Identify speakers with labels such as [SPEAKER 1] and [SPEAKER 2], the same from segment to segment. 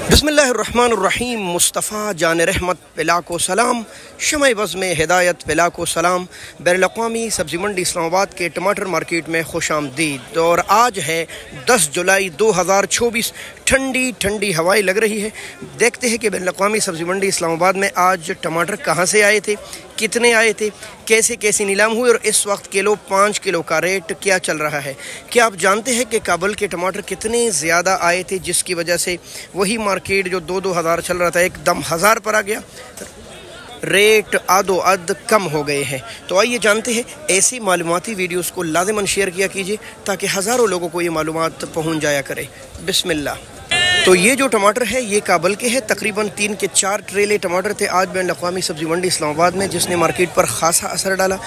[SPEAKER 1] बिस्मिल्लाहिर्रहमानिर्रहीम। मुस्तफ़ा जान रहमत पिला को सलाम, शमए बज़ में हिदायत पिला को सलाम। बैनुल-अक़वामी सब्ज़ी मंडी इस्लामाबाद के टमाटर मार्केट में खुशामदीद। और आज है 10 जुलाई 2024। ठंडी ठंडी हवाएं लग रही है। देखते हैं कि बैनुल-अक़वामी सब्ज़ी मंडी इस्लामाबाद में आज टमाटर कहाँ से आए थे, कितने आए थे, कैसे कैसे नीलाम हुए और इस वक्त किलो 5 किलो का रेट क्या चल रहा है। क्या आप जानते हैं कि काबुल के टमाटर कितने ज़्यादा आए थे, जिसकी वजह से वही मार्केट जो 2-2 हज़ार चल रहा था एकदम 1000 पर आ गया, रेट आधो अद कम हो गए हैं। तो आइए जानते हैं। ऐसी मालूमाती वीडियोस को लाज़िमन शेयर किया कीजिए ताकि हज़ारों लोगों को ये मालूमात पहुँच जाया करे। बिस्मिल्लाह। तो ये जो टमाटर है ये काबुल के हैं। तकरीबन 3 के 4 ट्रेले टमाटर थे आज बैनुल-अक़वामी सब्ज़ी मंडी इस्लामाबाद में, जिसने मार्केट पर ख़ासा असर डाला।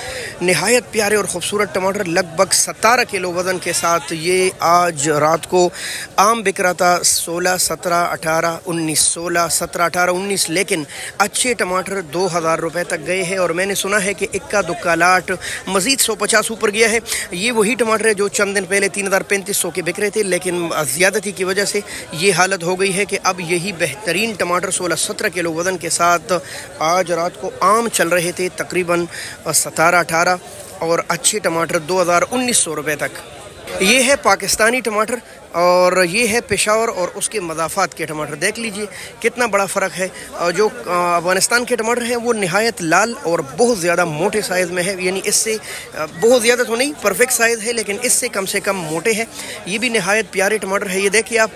[SPEAKER 1] नहायत प्यारे और ख़ूबसूरत टमाटर लगभग 17 किलो वज़न के साथ ये आज रात को आम बिक रहा था 16, 17, 18, 19, 16, 17, 18, 19। लेकिन अच्छे टमाटर 2000 रुपये तक गए हैं और मैंने सुना है कि इक्का दुक्का लाट मज़ीद 150 ऊपर गया है। ये वही टमाटर है जो चंद दिन पहले 3500 के बिक रहे थे, लेकिन ज़्यादती की वजह से ये हालत हो गई है कि अब यही बेहतरीन टमाटर 16-17 किलो वज़न के साथ आज रात को आम चल रहे थे तकरीबन 17-18 और अच्छे टमाटर 2000-1900 रुपये तक। ये है पाकिस्तानी टमाटर और ये है पेशावर और उसके मज़ाफ़ात के टमाटर। देख लीजिए कितना बड़ा फ़र्क है। जो अफ़गानिस्तान के टमाटर हैं वो नहायत लाल और बहुत ज़्यादा मोटे साइज़ में है, यानी इससे बहुत ज़्यादा तो नहीं, परफेक्ट साइज़ है, लेकिन इससे कम से कम मोटे हैं। ये भी नहायत प्यारे टमाटर है। ये देखिए आप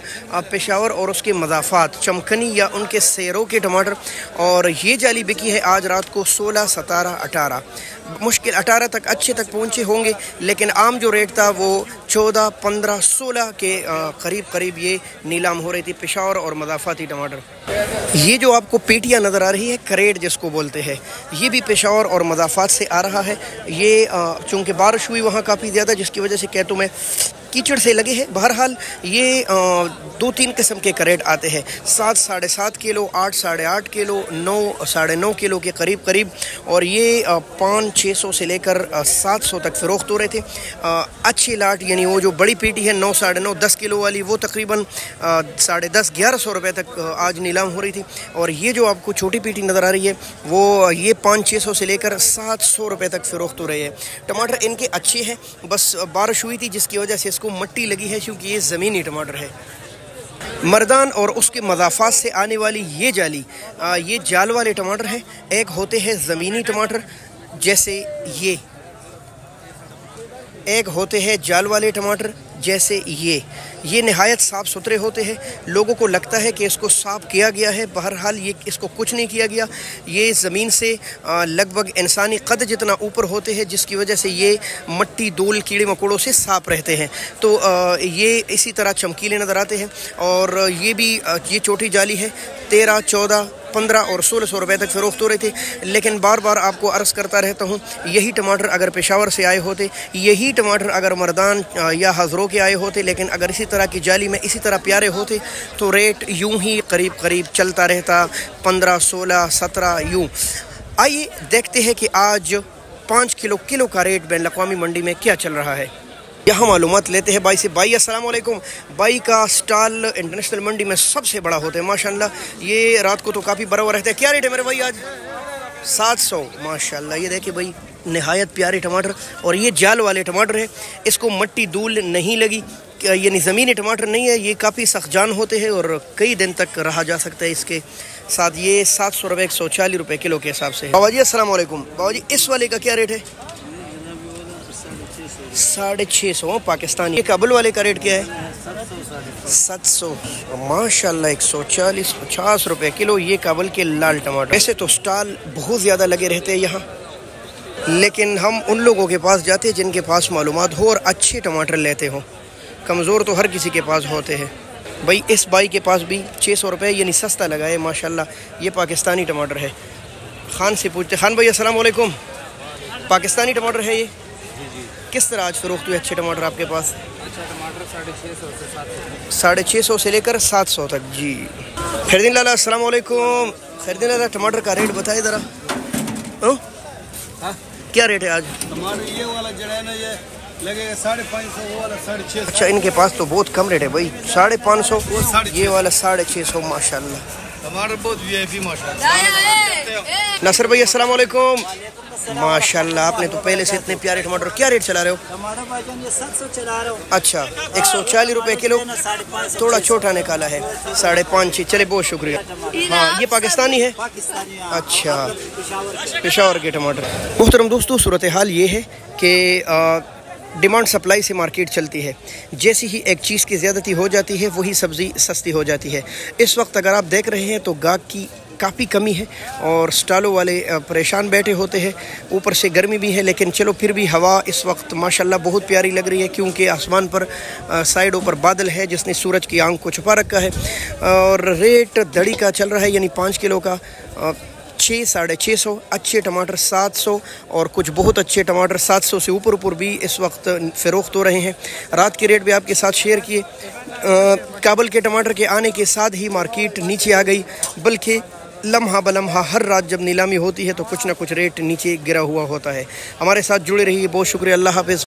[SPEAKER 1] पेशावर और उसके मज़ाफ़ात, चमकनी या उनके सेरों के टमाटर। और ये जाली बिकी है आज रात को 16, 17, 18, मुश्किल 18 तक अच्छे तक पहुँचे होंगे, लेकिन आम जो रेट था वो 14, 15, 16 के करीब ये नीलाम हो रही थी पेशावर और मज़ाफ़ाती टमाटर। ये जो आपको पेटियाँ नज़र आ रही है, करेट जिसको बोलते हैं, ये भी पेशावर और मज़ाफ़ात से आ रहा है। ये चूँकि बारिश हुई वहाँ काफ़ी ज़्यादा, जिसकी वजह से कहतों में कीचड़ से लगे हैं। बहरहाल ये 2-3 किस्म के करेट आते हैं, 7, 7.5 किलो, 8, 8.5 किलो, 9, 9.5 किलो के करीब। और ये 500-600 से लेकर 700 तक फ़रोख्त हो रहे थे। अच्छी लाट यानी वो जो बड़ी पेटी है 9, 9.5, 10 किलो वाली, वो तकरीबन 10.5, 1100 रुपये तक आज नीलाम हो रही थी। और ये जो आपको छोटी पेटी नज़र आ रही है वो ये 500-600 से लेकर 700 रुपये तक फ़रोख्त हो रही है। टमाटर इनके अच्छे हैं, बस बारिश हुई थी जिसकी वजह से इसको मट्टी लगी है, क्योंकि ये ज़मीनी टमाटर है। मर्दान और उसके मज़ाफ़ात से आने वाली ये जाली, ये जाल वाले टमाटर हैं। एक होते हैं ज़मीनी टमाटर जैसे ये, एक होते हैं जाल वाले टमाटर जैसे ये नहायत साफ़ सुथरे होते हैं। लोगों को लगता है कि इसको साफ़ किया गया है, बहरहाल ये इसको कुछ नहीं किया गया। ये ज़मीन से लगभग इंसानी कद जितना ऊपर होते हैं, जिसकी वजह से ये मट्टी, धूल, कीड़े मकोड़ों से साफ़ रहते हैं। तो ये इसी तरह चमकीले नज़र आते हैं। और ये भी ये छोटी जाली है, 13, 14, 15 और 1600 रुपये तक फ़रोख्त हो रहे थे। लेकिन बार बार आपको अर्ज़ करता रहता हूँ, यही टमाटर अगर पेशावर से आए होते, यही टमाटर अगर मर्दान या हज़रों के आए होते, लेकिन अगर इसी तरह की जाली में इसी तरह प्यारे होते तो रेट यूं ही करीब चलता रहता, 15, 16, 17 यूं। आइए देखते हैं कि आज 5 किलो का रेट बैनुल-अक़वामी मंडी में क्या चल रहा है। यहाँ मालूमात लेते हैं भाई से। भाई अस्सलाम वालेकुम। भाई का स्टॉल इंटरनेशनल मंडी में सबसे बड़ा होता है माशाल्लाह। ये रात को तो काफ़ी बड़ा हुआ रहता है। क्या रेट है मेरे भाई आज? 700 माशाल्लाह। ये देखिए भाई नहायत प्यारे टमाटर, और ये जाल वाले टमाटर है, इसको मट्टी धूल नहीं लगी, यानी ज़मीनी टमाटर नहीं है। ये काफ़ी सख्त जान होते हैं और कई दिन तक रहा जा सकता है इसके साथ। ये 700 रुपये 140 रुपये किलो के हिसाब से। बाबा जी अस्सलाम वालेकुम। बाबा जी इस वाले का क्या रेट है? 650 पाकिस्तानी। ये काबुल वाले का रेट क्या है? 700 माशाल्लाह। 140, 50 रुपये किलो ये काबुल के लाल टमाटर। ऐसे तो स्टॉल बहुत ज़्यादा लगे रहते हैं यहाँ, लेकिन हम उन लोगों के पास जाते हैं जिनके पास मालूमात हो और अच्छे टमाटर लेते हो। कमज़ोर तो हर किसी के पास होते हैं। भाई इस भाई के पास भी 600 रुपये यानी सस्ता लगा है माशाल्लाह। ये पाकिस्तानी टमाटर है। खान से पूछते। खान भाई अस्सलाम वालेकुम। पाकिस्तानी टमाटर है ये?
[SPEAKER 2] जी।
[SPEAKER 1] किस तरह आज फरोख्त हुए अच्छे टमाटर आपके पास?
[SPEAKER 2] अच्छा टमाटर 650 से 700।
[SPEAKER 1] 650 से लेकर 700 तक। जी खैरुद्दीन लाला अस्सलाम वालेकुम। खैरुद्दीन लाला टमाटर का रेट बताइए ज़रा। क्या रेट है आज?
[SPEAKER 2] टमाटर ये वाला जो है ना ये लगेगा 550, वो वाला 650।
[SPEAKER 1] अच्छा इनके पास तो बहुत कम रेट है भाई, 550, ये वाला 650 माशाल्लाह।
[SPEAKER 2] टमाटर बहुत वीआईपी माशाल्लाह।
[SPEAKER 1] नासिर भाई अस्सलाम वालेकुम। माशाल्लाह आपने तो पहले से इतने प्यारे टमाटर, क्या रेट चला रहे हो?
[SPEAKER 3] टमाटर भाईजान ये 700 चला रहा हूँ।
[SPEAKER 1] अच्छा 140 रुपए किलो, थोड़ा छोटा निकाला है 550। चले बहुत शुक्रिया। हाँ ये पाकिस्तानी है?
[SPEAKER 3] पाकिस्तानी।
[SPEAKER 1] अच्छा पेशावर के टमाटर। मुहतरम दोस्तों सूरत हाल ये है कि डिमांड सप्लाई से मार्केट चलती है। जैसी ही एक चीज़ की ज़्यादती हो जाती है वही सब्ज़ी सस्ती हो जाती है। इस वक्त अगर आप देख रहे हैं तो गाहक की काफ़ी कमी है और स्टॉलों वाले परेशान बैठे होते हैं। ऊपर से गर्मी भी है, लेकिन चलो फिर भी हवा इस वक्त माशाल्लाह बहुत प्यारी लग रही है, क्योंकि आसमान पर साइडों पर बादल है जिसने सूरज की आंख को छुपा रखा है। और रेट दड़ी का चल रहा है, यानी 5 किलो का 600-650, अच्छे टमाटर 700 और कुछ बहुत अच्छे टमाटर 700 से ऊपर भी इस वक्त फ़रोख्त हो रहे हैं। रात के रेट भी आपके साथ शेयर किए। काबुल के टमाटर के आने के साथ ही मार्केट नीचे आ गई, बल्कि लम्हा बलम्हा हर रात जब नीलामी होती है तो कुछ ना कुछ रेट नीचे गिरा हुआ होता है। हमारे साथ जुड़े रहिए, बहुत शुक्रिया। अल्लाह हाफ़िज़।